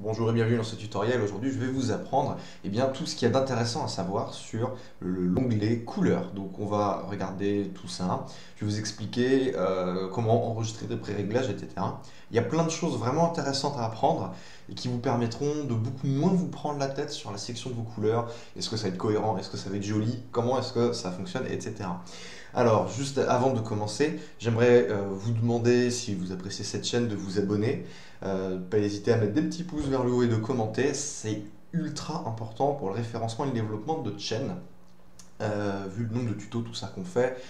Bonjour et bienvenue dans ce tutoriel. Aujourd'hui, je vais vous apprendre tout ce qu'il y a d'intéressant à savoir sur l'onglet couleurs. Donc, on va regarder tout ça. Je vais vous expliquer comment enregistrer des pré-réglages, etc. Il y a plein de choses vraiment intéressantes à apprendre et qui vous permettront de beaucoup moins vous prendre la tête sur la section de vos couleurs. Est-ce que ça va être cohérent? Est-ce que ça va être joli? Comment est-ce que ça fonctionne? Etc. Alors, juste avant de commencer, j'aimerais vous demander, si vous appréciez cette chaîne, de vous abonner. Pas hésiter à mettre des petits pouces vers le haut et de commenter, c'est ultra important pour le référencement et le développement de notre chaîne. Vu le nombre de tutos, tout ça qu'on fait,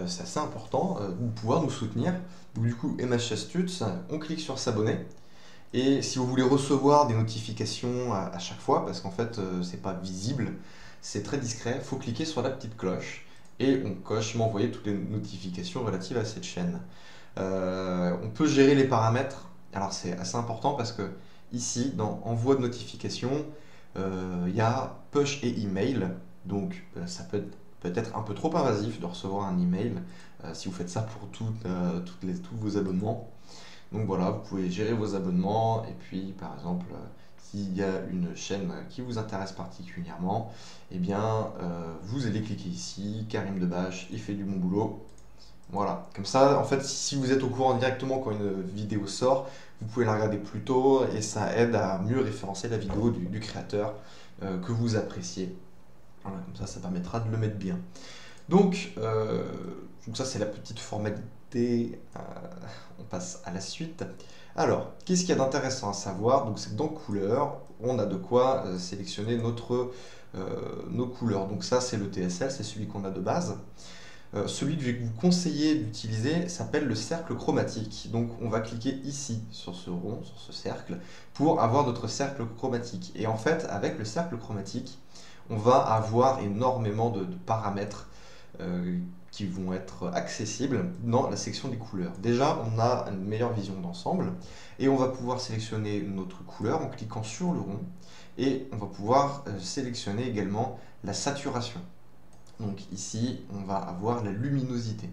c'est assez important de pouvoir nous soutenir. Donc du coup, MHS Tuts, on clique sur s'abonner. Et si vous voulez recevoir des notifications à chaque fois, parce qu'en fait, c'est pas visible, c'est très discret, il faut cliquer sur la petite cloche et on coche m'envoyer toutes les notifications relatives à cette chaîne. On peut gérer les paramètres. Alors c'est assez important parce que ici, dans envoi de notification, il y a push et email. Donc ça peut être peut-être un peu trop invasif de recevoir un email si vous faites ça pour tous vos abonnements. Donc voilà, vous pouvez gérer vos abonnements et puis par exemple, s'il y a une chaîne qui vous intéresse particulièrement, vous allez cliquer ici, Karim Debache, il fait du bon boulot. Voilà, comme ça, en fait, si vous êtes au courant directement quand une vidéo sort, vous pouvez la regarder plus tôt et ça aide à mieux référencer la vidéo du créateur que vous appréciez. Voilà, comme ça permettra de le mettre bien. Donc ça, c'est la petite formalité. On passe à la suite. Alors, qu'est-ce qu'il y a d'intéressant à savoir? Donc, c'est que dans couleurs, on a de quoi sélectionner nos couleurs. Donc ça, c'est le TSL, c'est celui qu'on a de base. Celui que je vais vous conseiller d'utiliser s'appelle le cercle chromatique. Donc on va cliquer ici sur ce rond, sur ce cercle, pour avoir notre cercle chromatique. Et en fait, avec le cercle chromatique, on va avoir énormément de paramètres qui vont être accessibles dans la section des couleurs. Déjà, on a une meilleure vision d'ensemble et on va pouvoir sélectionner notre couleur en cliquant sur le rond et on va pouvoir sélectionner également la saturation. Donc ici, on va avoir la luminosité.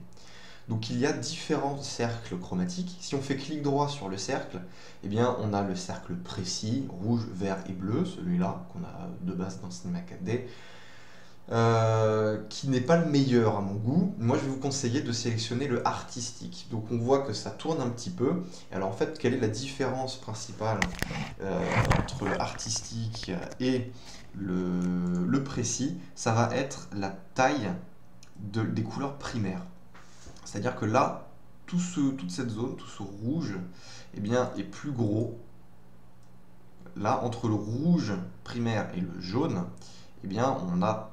Donc il y a différents cercles chromatiques. Si on fait clic droit sur le cercle, on a le cercle précis, rouge, vert et bleu, celui-là qu'on a de base dans Cinema 4D, qui n'est pas le meilleur à mon goût. Moi, je vais vous conseiller de sélectionner le artistique. Donc on voit que ça tourne un petit peu. Alors en fait, quelle est la différence principale entre le artistique et le précis? Ça va être la taille des couleurs primaires. C'est-à-dire que là, toute cette zone, tout ce rouge, est plus gros. Là, entre le rouge primaire et le jaune, on a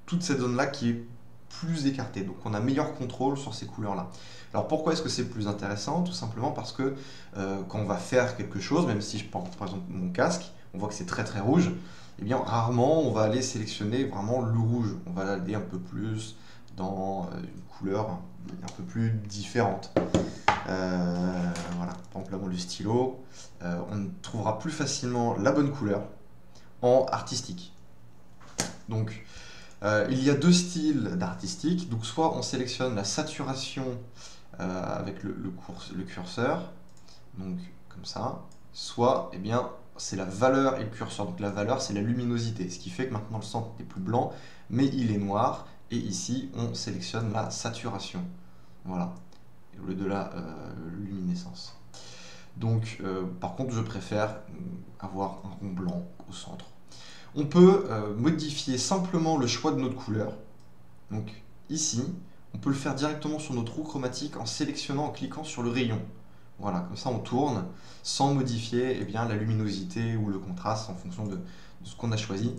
toute cette zone-là qui est plus écartée. Donc on a meilleur contrôle sur ces couleurs-là. Alors pourquoi est-ce que c'est plus intéressant? Tout simplement parce que quand on va faire quelque chose, même si je prends par exemple mon casque, on voit que c'est très très rouge, rarement on va aller sélectionner vraiment le rouge. On va aller un peu plus dans une couleur un peu plus différente. Voilà, par exemple là, le stylo, on trouvera plus facilement la bonne couleur en artistique. Donc il y a deux styles d'artistique. Donc soit on sélectionne la saturation avec le curseur, donc comme ça, soit c'est la valeur et le curseur. Donc la valeur, c'est la luminosité, ce qui fait que maintenant le centre n'est plus blanc, mais il est noir. Et ici, on sélectionne la saturation. Voilà, au lieu de la luminescence. Donc, par contre, je préfère avoir un rond blanc au centre. On peut modifier simplement le choix de notre couleur. Donc ici, on peut le faire directement sur notre roue chromatique en sélectionnant, en cliquant sur le rayon. Voilà, comme ça on tourne sans modifier la luminosité ou le contraste en fonction de ce qu'on a choisi.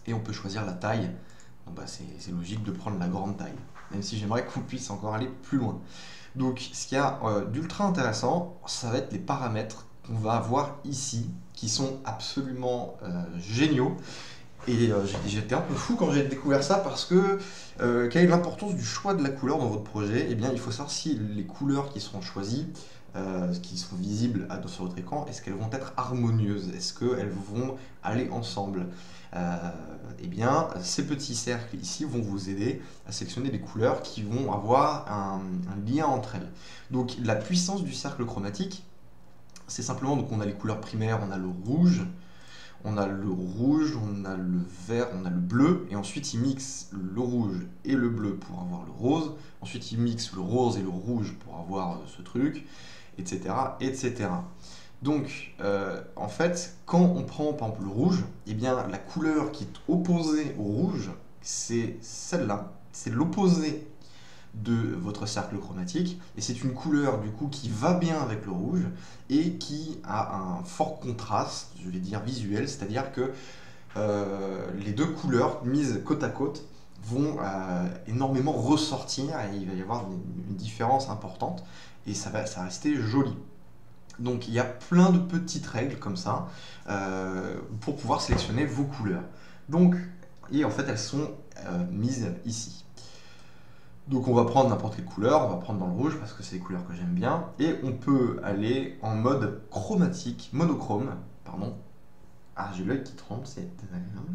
Et on peut choisir la taille. Bon, c'est logique de prendre la grande taille, même si j'aimerais qu'on puisse encore aller plus loin. Donc ce qu'il y a d'ultra intéressant, ça va être les paramètres qu'on va avoir ici, qui sont absolument géniaux. Et j'étais un peu fou quand j'ai découvert ça parce que quelle est l'importance du choix de la couleur dans votre projet? Il faut savoir si les couleurs qui seront choisies, qui sont visibles sur votre écran, est-ce qu'elles vont être harmonieuses? Est-ce qu'elles vont aller ensemble? Ces petits cercles ici vont vous aider à sélectionner des couleurs qui vont avoir un lien entre elles. Donc la puissance du cercle chromatique, C'est simplement, donc on a les couleurs primaires, on a le rouge, on a le vert, on a le bleu, et ensuite il mixe le rouge et le bleu pour avoir le rose, ensuite il mixe le rose et le rouge pour avoir ce truc, etc. etc. Donc, en fait, quand on prend par exemple le rouge, eh bien la couleur qui est opposée au rouge, c'est celle-là, c'est l'opposé de votre cercle chromatique, et c'est une couleur du coup qui va bien avec le rouge et qui a un fort contraste, je vais dire visuel, c'est-à-dire que les deux couleurs mises côte à côte vont énormément ressortir et il va y avoir une différence importante et ça va rester joli. Donc il y a plein de petites règles comme ça pour pouvoir sélectionner vos couleurs. Donc, et en fait elles sont mises ici. Donc on va prendre n'importe quelle couleur, on va prendre dans le rouge parce que c'est les couleurs que j'aime bien, et on peut aller en mode chromatique, monochrome, pardon. Ah, j'ai l'œil qui tremble, c'est désagréable.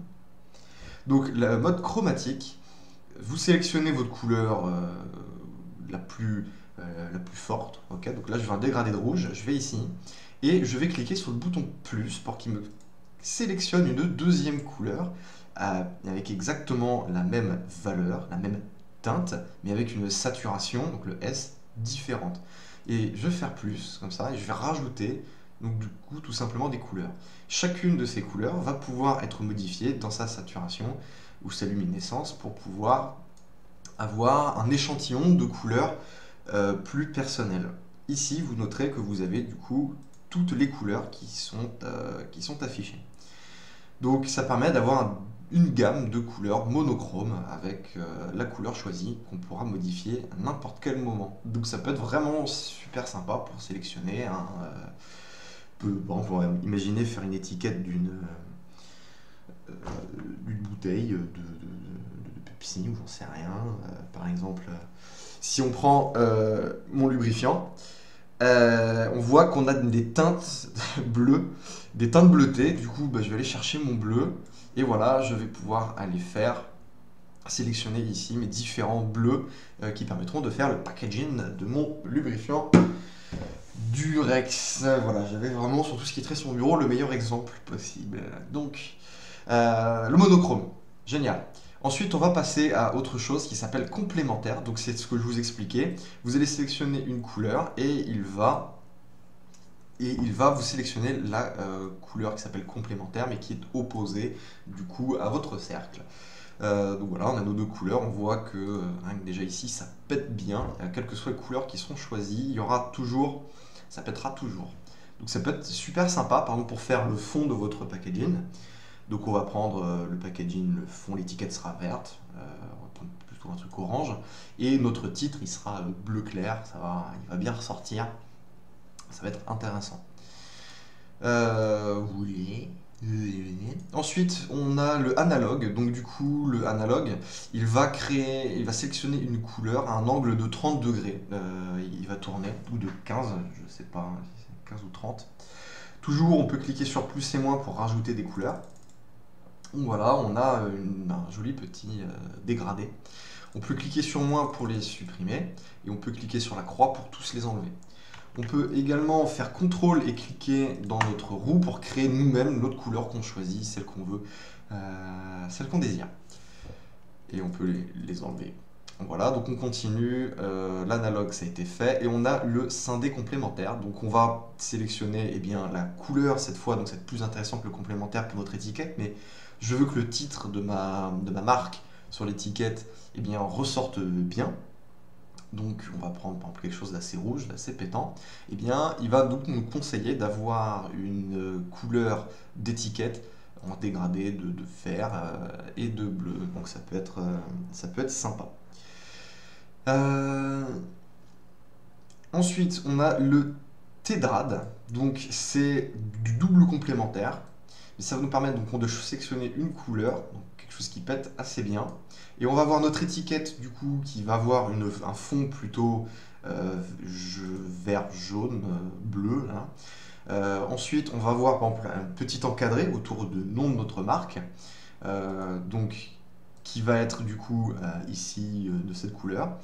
Donc le mode chromatique, vous sélectionnez votre couleur la plus forte, ok. Donc là je veux un dégradé de rouge, je vais ici, et je vais cliquer sur le bouton plus pour qu'il me sélectionne une deuxième couleur avec exactement la même valeur, la même teinte, mais avec une saturation, donc le S, différente. Et je vais faire plus, comme ça, et je vais rajouter, donc du coup, tout simplement des couleurs. Chacune de ces couleurs va pouvoir être modifiée dans sa saturation ou sa luminescence pour pouvoir avoir un échantillon de couleurs plus personnel. Ici, vous noterez que vous avez du coup toutes les couleurs qui sont affichées. Donc ça permet d'avoir une gamme de couleurs monochrome avec la couleur choisie qu'on pourra modifier à n'importe quel moment. Donc ça peut être vraiment super sympa pour sélectionner bon, on pourrait imaginer faire une étiquette d'une bouteille de Pepsi ou j'en sais rien. Par exemple, si on prend mon lubrifiant, on voit qu'on a des teintes bleues, des teintes bleutées. Du coup, je vais aller chercher mon bleu. Et voilà, je vais pouvoir aller sélectionner ici mes différents bleus qui permettront de faire le packaging de mon lubrifiant Durex. Voilà, j'avais vraiment sur tout ce qui est trait sur mon bureau le meilleur exemple possible. Donc, le monochrome, génial. Ensuite, on va passer à autre chose qui s'appelle complémentaire. Donc, c'est ce que je vous expliquais. Vous allez sélectionner une couleur et il va vous sélectionner la couleur qui s'appelle complémentaire, mais qui est opposée du coup à votre cercle. Donc voilà, on a nos deux couleurs, on voit que rien que déjà ici, ça pète bien. Quelles que soient les couleurs qui sont choisies, il y aura toujours, ça pètera toujours. Donc ça peut être super sympa, par exemple pour faire le fond de votre packaging. Donc on va prendre le packaging, le fond, l'étiquette sera verte, on va prendre plutôt un truc orange, et notre titre il sera bleu clair, il va bien ressortir, ça va être intéressant. Ensuite, on a le analogue. Donc du coup, le analogue, il va sélectionner une couleur à un angle de 30 degrés. Il va tourner, ou de 15, je sais pas si c'est 15 ou 30. Toujours, on peut cliquer sur plus et moins pour rajouter des couleurs. Donc voilà, on a un joli petit dégradé. On peut cliquer sur moins pour les supprimer, et on peut cliquer sur la croix pour tous les enlever. On peut également faire CTRL et cliquer dans notre roue pour créer nous-mêmes notre couleur qu'on choisit, celle qu'on veut, celle qu'on désire. Et on peut les enlever. Voilà, donc on continue, l'analogue ça a été fait, et on a le scindé complémentaire. Donc on va sélectionner la couleur cette fois, donc c'est plus intéressant que le complémentaire pour notre étiquette, mais je veux que le titre de ma marque sur l'étiquette ressorte bien. Donc on va prendre par exemple quelque chose d'assez rouge, d'assez pétant, il va donc nous conseiller d'avoir une couleur d'étiquette en dégradé de fer et de bleu, donc ça peut être sympa. Ensuite on a le Tedrad, donc c'est du double complémentaire, mais ça va nous permettre donc de sélectionner une couleur, donc quelque chose qui pète assez bien. Et on va avoir notre étiquette du coup qui va avoir un fond plutôt vert, jaune, bleu. Là. Ensuite, on va avoir par exemple un petit encadré autour du nom de notre marque, donc qui va être du coup ici de cette couleur.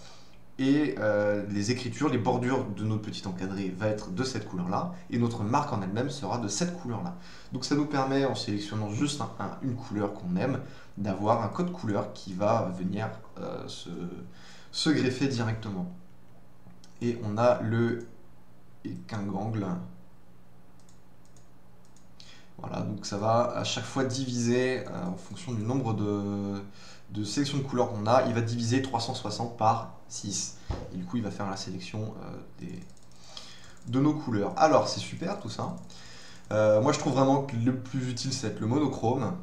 et les écritures, les bordures de notre petit encadré va être de cette couleur-là, et notre marque en elle-même sera de cette couleur-là. Donc ça nous permet, en sélectionnant juste une couleur qu'on aime, d'avoir un code couleur qui va venir se greffer directement. Et on a le épingle. Voilà, donc ça va à chaque fois diviser en fonction du nombre de sélections de couleurs qu'on a. Il va diviser 360 par 6. Et du coup, il va faire la sélection de nos couleurs. Alors, c'est super tout ça. Moi, je trouve vraiment que le plus utile, c'est le monochrome.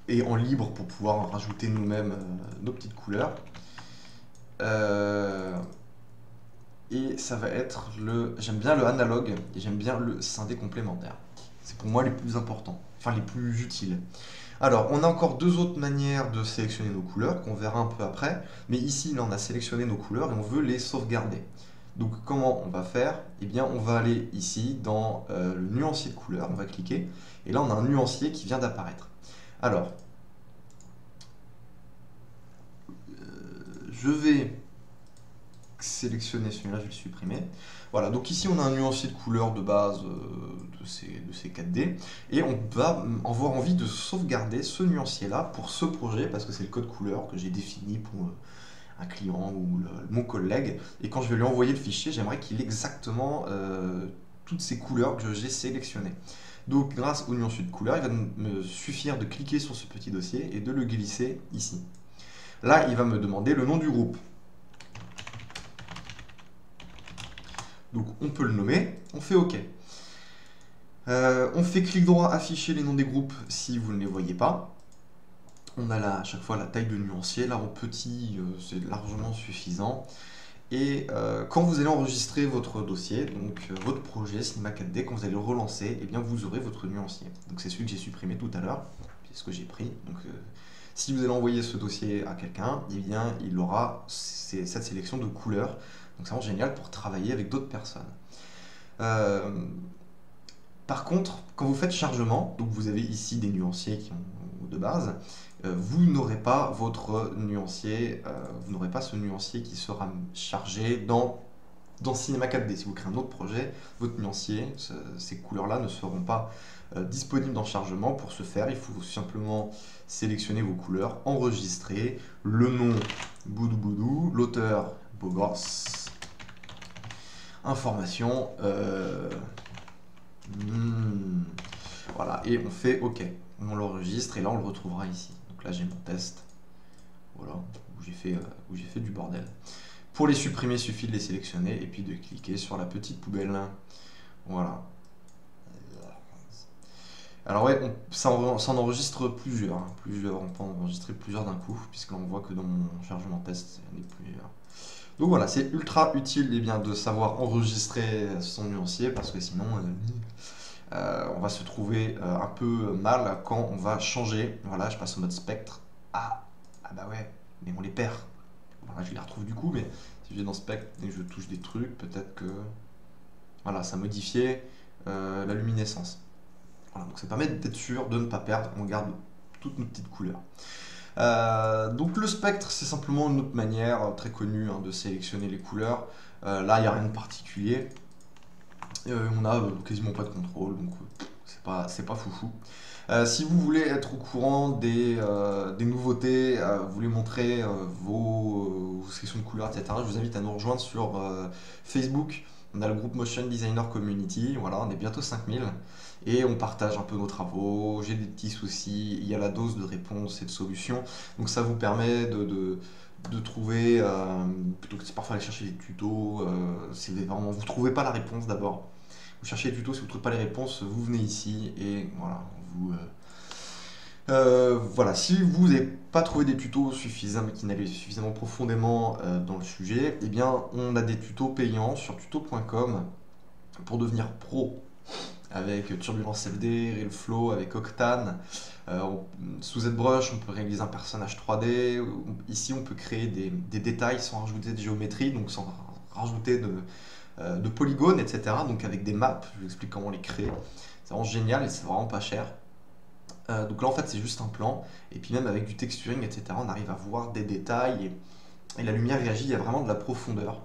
Et en libre pour pouvoir rajouter nous-mêmes nos petites couleurs. Et ça va être j'aime bien le analogue et j'aime bien le scindé complémentaire. C'est pour moi les plus importants, enfin les plus utiles. Alors, on a encore deux autres manières de sélectionner nos couleurs qu'on verra un peu après. Mais ici, là, on a sélectionné nos couleurs et on veut les sauvegarder. Donc, comment on va faire? Eh bien, on va aller ici dans le nuancier de couleurs, on va cliquer. Et là, on a un nuancier qui vient d'apparaître. Alors, je vais sélectionner celui-là, je vais le supprimer. Voilà, donc ici on a un nuancier de couleurs de base de ces 4D et on va avoir envie de sauvegarder ce nuancier-là pour ce projet parce que c'est le code couleur que j'ai défini pour un client ou mon collègue et quand je vais lui envoyer le fichier, j'aimerais qu'il ait exactement toutes ces couleurs que j'ai sélectionnées. Donc grâce au nuancier de couleurs, il va me suffire de cliquer sur ce petit dossier et de le glisser ici. Là, il va me demander le nom du groupe. Donc on peut le nommer, on fait OK. On fait clic droit, afficher les noms des groupes si vous ne les voyez pas. On a là à chaque fois la taille de nuancier, là en petit c'est largement suffisant. Et quand vous allez enregistrer votre dossier, donc votre projet Cinema 4D, quand vous allez le relancer, eh bien vous aurez votre nuancier. Donc c'est celui que j'ai supprimé tout à l'heure, c'est ce que j'ai pris. Donc si vous allez envoyer ce dossier à quelqu'un, eh bien il aura cette sélection de couleurs. Donc c'est vraiment génial pour travailler avec d'autres personnes. Par contre, quand vous faites chargement, donc vous avez ici des nuanciers qui ont de base, vous n'aurez pas votre nuancier, vous n'aurez pas ce nuancier qui sera chargé dans Cinema 4D. Si vous créez un autre projet, votre nuancier, ces couleurs-là ne seront pas disponibles dans le chargement. Pour ce faire, il faut simplement sélectionner vos couleurs, enregistrer le nom Boudou Boudou, l'auteur Beau Gosse, information, voilà, et on fait OK. On l'enregistre et là on le retrouvera ici. Donc là j'ai mon test, voilà, où j'ai fait du bordel. Pour les supprimer, il suffit de les sélectionner et puis de cliquer sur la petite poubelle. Voilà. Alors ouais, ça en enregistre plusieurs. On peut en enregistrer plusieurs d'un coup, puisque là on voit que dans mon chargement test, il y en a plusieurs. Donc voilà, c'est ultra utile bien, de savoir enregistrer son nuancier, parce que sinon on va se trouver un peu mal quand on va changer. Voilà, je passe au mode spectre. Ah bah ouais, mais on les perd. Voilà, je les retrouve du coup, mais si je vais dans spectre et que je touche des trucs, peut-être que voilà, ça modifiait la luminescence. Voilà, donc ça permet d'être sûr de ne pas perdre. On garde toutes nos petites couleurs. Donc le spectre, c'est simplement une autre manière très connue de sélectionner les couleurs. Là, il n'y a rien de particulier. On a quasiment pas de contrôle, donc c'est pas foufou. Si vous voulez être au courant des nouveautés, vous voulez montrer vos sélections de couleurs, etc., je vous invite à nous rejoindre sur Facebook. On a le groupe Motion Designer Community, voilà, on est bientôt 5000 et on partage un peu nos travaux. J'ai des petits soucis, il y a la dose de réponses et de solutions, donc ça vous permet de trouver, plutôt que parfois aller chercher des tutos, si vraiment vous ne trouvez pas la réponse d'abord. Vous cherchez les tutos, si vous ne trouvez pas les réponses, vous venez ici et voilà, voilà, si vous n'avez pas trouvé des tutos suffisants, qui n'allaient suffisamment profondément dans le sujet, eh bien on a des tutos payants sur tuto.com pour devenir pro avec Turbulence FD, RealFlow, avec Octane. Sous ZBrush, on peut réaliser un personnage 3D. Ici, on peut créer des détails sans rajouter de géométrie, donc sans rajouter de polygones, etc. Donc avec des maps, je vous explique comment les créer. C'est vraiment génial et c'est vraiment pas cher. Donc là, en fait, c'est juste un plan. Et puis même avec du texturing, etc., on arrive à voir des détails et la lumière réagit, il y a vraiment de la profondeur,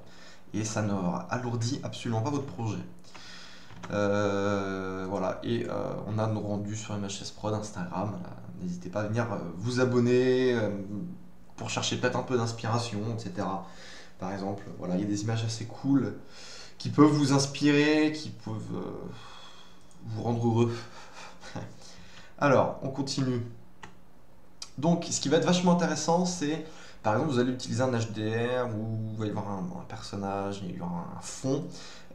et ça ne alourdit absolument pas votre projet. Voilà, et on a nos rendus sur MHS Prod, Instagram. N'hésitez pas à venir vous abonner pour chercher peut-être un peu d'inspiration, etc. Par exemple, voilà, il y a des images assez cool qui peuvent vous inspirer, qui peuvent vous rendre heureux. Alors, on continue. Donc, ce qui va être vachement intéressant, c'est, par exemple, vous allez utiliser un HDR où il va y avoir un personnage, il y aura un fond.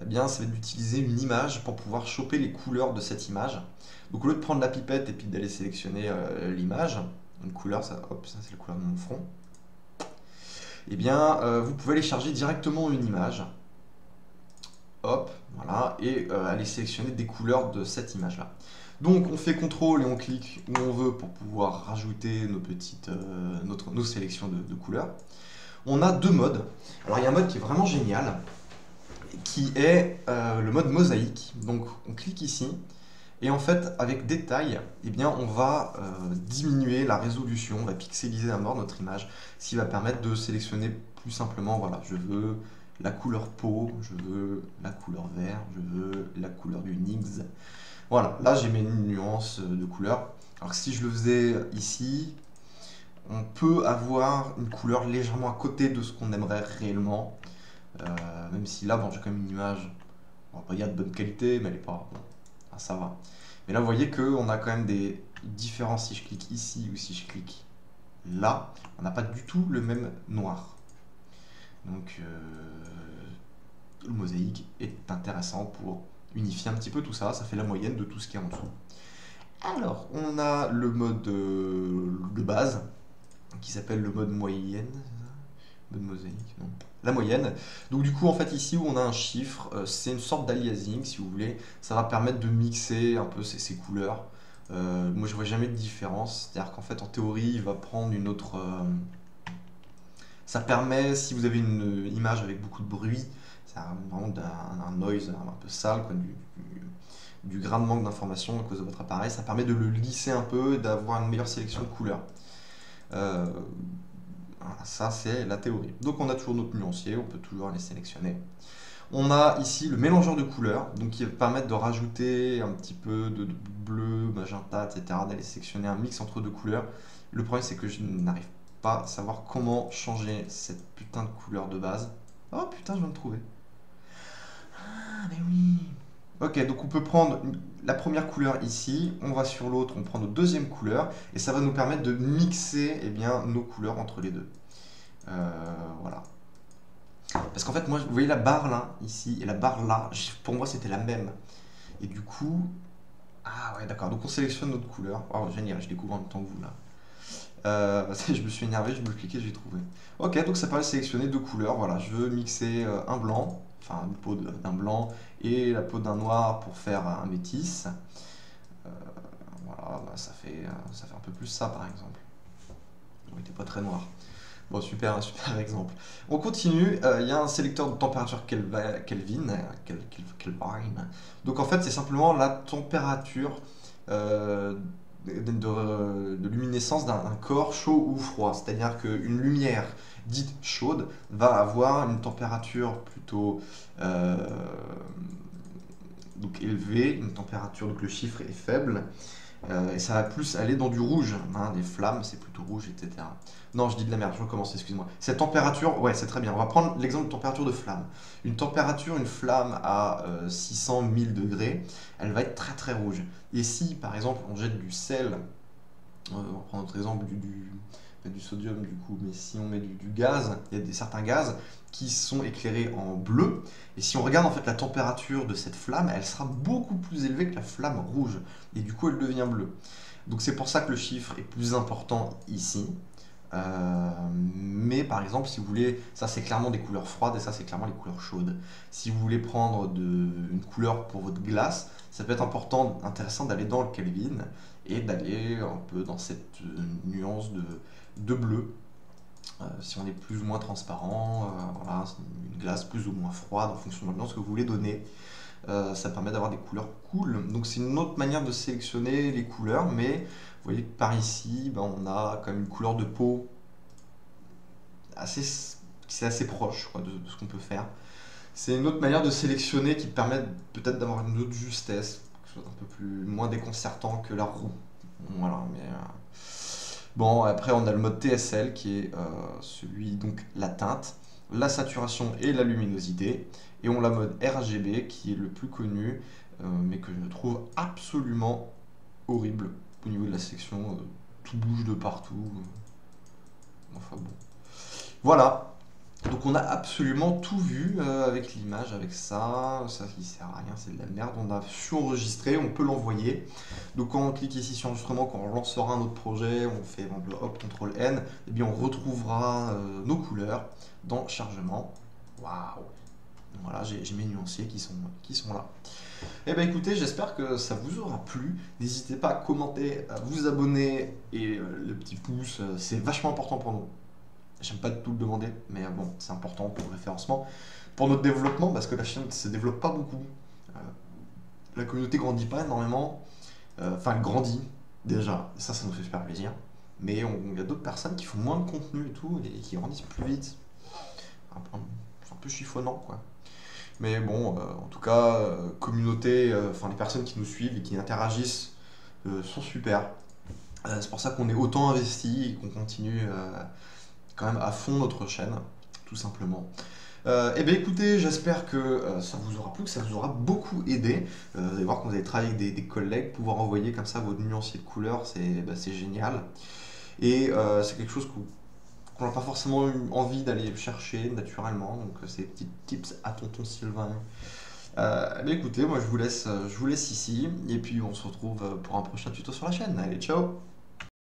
Eh bien, ça va être d'utiliser une image pour pouvoir choper les couleurs de cette image. Donc, au lieu de prendre la pipette et puis d'aller sélectionner l'image, une couleur, ça, hop, ça c'est la couleur de mon fond. Eh bien, vous pouvez aller charger directement une image. Hop, voilà, et aller sélectionner des couleurs de cette image-là. Donc on fait CTRL et on clique où on veut pour pouvoir rajouter nos sélections de couleurs. On a deux modes. Alors il y a un mode qui est vraiment génial, qui est le mode mosaïque. Donc on clique ici, et en fait avec détail, eh bien, on va diminuer la résolution, on va pixeliser à mort notre image, ce qui va permettre de sélectionner plus simplement, voilà, je veux la couleur peau, je veux la couleur vert, je veux la couleur du NIGS. Voilà, là j'ai mes nuances de couleurs. Alors que si je le faisais ici, on peut avoir une couleur légèrement à côté de ce qu'on aimerait réellement. Même si là, bon, j'ai quand même une image, bon, il y a de bonne qualité, mais elle est pas, bon, ça va. Mais là, vous voyez qu'on a quand même des différences si je clique ici ou si je clique là. On n'a pas du tout le même noir. Donc, le mosaïque est intéressant pour unifier un petit peu tout ça. Ça fait la moyenne de tout ce qui est en dessous. Alors, on a le mode de base, qui s'appelle le mode moyenne. Mode mosaïque, non. La moyenne. Donc du coup, en fait, ici où on a un chiffre, c'est une sorte d'aliasing, si vous voulez. Ça va permettre de mixer un peu ces couleurs. Moi, je vois jamais de différence. C'est-à-dire qu'en fait, en théorie, il va prendre une autre... Ça permet, si vous avez une image avec beaucoup de bruit, c'est vraiment un noise un peu sale, quoi, du grain de manque d'informations à cause de votre appareil, ça permet de le lisser un peu et d'avoir une meilleure sélection de couleurs. Ça, c'est la théorie. Donc on a toujours notre nuancier, on peut toujours les sélectionner. On a ici le mélangeur de couleurs, donc qui va permettre de rajouter un petit peu de bleu, magenta, etc., d'aller sélectionner un mix entre deux couleurs. Le problème, c'est que je n'arrive pas à savoir comment changer cette putain de couleur de base. Oh putain, je viens de trouver. Ah, mais oui. Ok, donc on peut prendre la première couleur ici, on va sur l'autre, on prend notre deuxième couleur, et ça va nous permettre de mixer eh bien, nos couleurs entre les deux. Voilà. Parce qu'en fait, moi, vous voyez la barre là, ici, et la barre là, pour moi c'était la même. Et du coup... Ah ouais, d'accord, donc on sélectionne notre couleur. Oh, génial, je découvre en même temps que vous là. Je me suis énervé, je me cliquais, j'ai trouvé. Ok, donc ça permet de sélectionner deux couleurs. Voilà, je veux mixer un blanc, enfin une peau d'un blanc, et la peau d'un noir pour faire un métis. Voilà, bah, ça fait un peu plus ça par exemple. Il n'était pas très noir. Bon, super, un super exemple. On continue, il y a un sélecteur de température Kelvin. Donc en fait, c'est simplement la température de luminescence d'un corps chaud ou froid. C'est-à-dire qu'une lumière dite chaude va avoir une température plutôt donc élevée, une température, donc le chiffre est faible. Et ça va plus aller dans du rouge, hein, des flammes c'est plutôt rouge, etc. Non, je dis de la merde, je recommence, excuse-moi. Cette température, ouais, c'est très bien. On va prendre l'exemple de température de flamme. Une flamme à 600 000 degrés, elle va être très très rouge. Et si, par exemple, on jette du sel, on va prendre notre exemple du sodium du coup, mais si on met du gaz, il y a certains gaz qui sont éclairés en bleu, et si on regarde en fait la température de cette flamme, elle sera beaucoup plus élevée que la flamme rouge, et du coup elle devient bleue. Donc c'est pour ça que le chiffre est plus important ici. Mais par exemple, si vous voulez, ça c'est clairement des couleurs froides et ça c'est clairement les couleurs chaudes. Si vous voulez prendre une couleur pour votre glace, ça peut être intéressant d'aller dans le Kelvin et d'aller un peu dans cette nuance de bleu. Si on est plus ou moins transparent, voilà, c'est une glace plus ou moins froide en fonction de l'ambiance que vous voulez donner. Ça permet d'avoir des couleurs cool. Donc c'est une autre manière de sélectionner les couleurs, mais vous voyez que par ici, ben, on a quand même une couleur de peau assez c'est assez proche quoi, de ce qu'on peut faire. C'est une autre manière de sélectionner qui te permet peut-être d'avoir une autre justesse, quelque chose d'un peu plus moins déconcertant que la roue. Voilà, mais bon, après on a le mode TSL qui est celui, donc la teinte, la saturation et la luminosité. Et on a le mode RGB qui est le plus connu, mais que je trouve absolument horrible au niveau de la sélection. Tout bouge de partout. Enfin bon. Voilà. Donc on a absolument tout vu avec l'image, avec ça qui sert à rien, c'est de la merde. On a su enregistrer, on peut l'envoyer. Donc quand on clique ici sur enregistrement, quand on lancera un autre projet, on fait hop, CTRL N, et bien on retrouvera nos couleurs dans chargement. Waouh! Voilà, j'ai mes nuanciers qui sont là. Eh bien écoutez, j'espère que ça vous aura plu. N'hésitez pas à commenter, à vous abonner et le petit pouce, c'est vachement important pour nous. J'aime pas du tout le demander, mais bon, c'est important pour le référencement, pour notre développement, parce que la chaîne ne se développe pas beaucoup. La communauté grandit pas énormément. Enfin, elle grandit déjà, et ça nous fait super plaisir. Mais il y a d'autres personnes qui font moins de contenu et tout, et qui grandissent plus vite. C'est un peu chiffonnant, quoi. Mais bon, en tout cas, communauté, enfin les personnes qui nous suivent et qui interagissent sont super. C'est pour ça qu'on est autant investi et qu'on continue quand même à fond notre chaîne, tout simplement. Eh bien écoutez, j'espère que ça vous aura plu, que ça vous aura beaucoup aidé. Vous allez voir quand vous allez travailler avec des collègues, pouvoir envoyer comme ça votre nuancier de couleurs, c'est génial. Et c'est quelque chose qu'on n'a pas forcément eu envie d'aller chercher naturellement. Donc ces petits tips à tonton Sylvain. Eh bien écoutez, moi je vous laisse ici. Et puis on se retrouve pour un prochain tuto sur la chaîne. Allez, ciao!